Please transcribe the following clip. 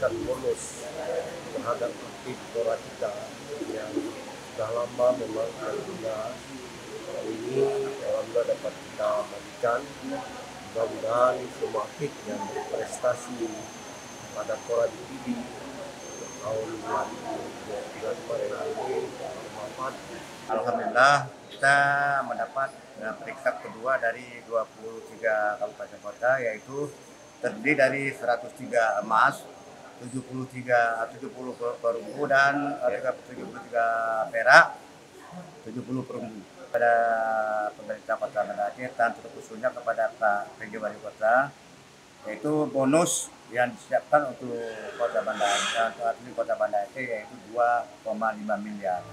memberikan bonus terhadap aktif Pora kita yang sudah lama memang tertunda. Kali ini alhamdulillah dapat kita bagikan. Mudah-mudahan semua aktif yang berprestasi pada Pora JTB tahun 2023 kemarin ini bermanfaat. Alhamdulillah kita mendapat peringkat kedua dari 23 kabupaten kota, yaitu terdiri dari 103 emas, 70 perunggu dan 73 perak, 70 perunggu. Pada pemerintah Kota Banda Aceh dan terkhususnya kepada Pak PJ Wali Kota, yaitu bonus yang disiapkan untuk Kota Banda Aceh, yaitu 2,5 miliar.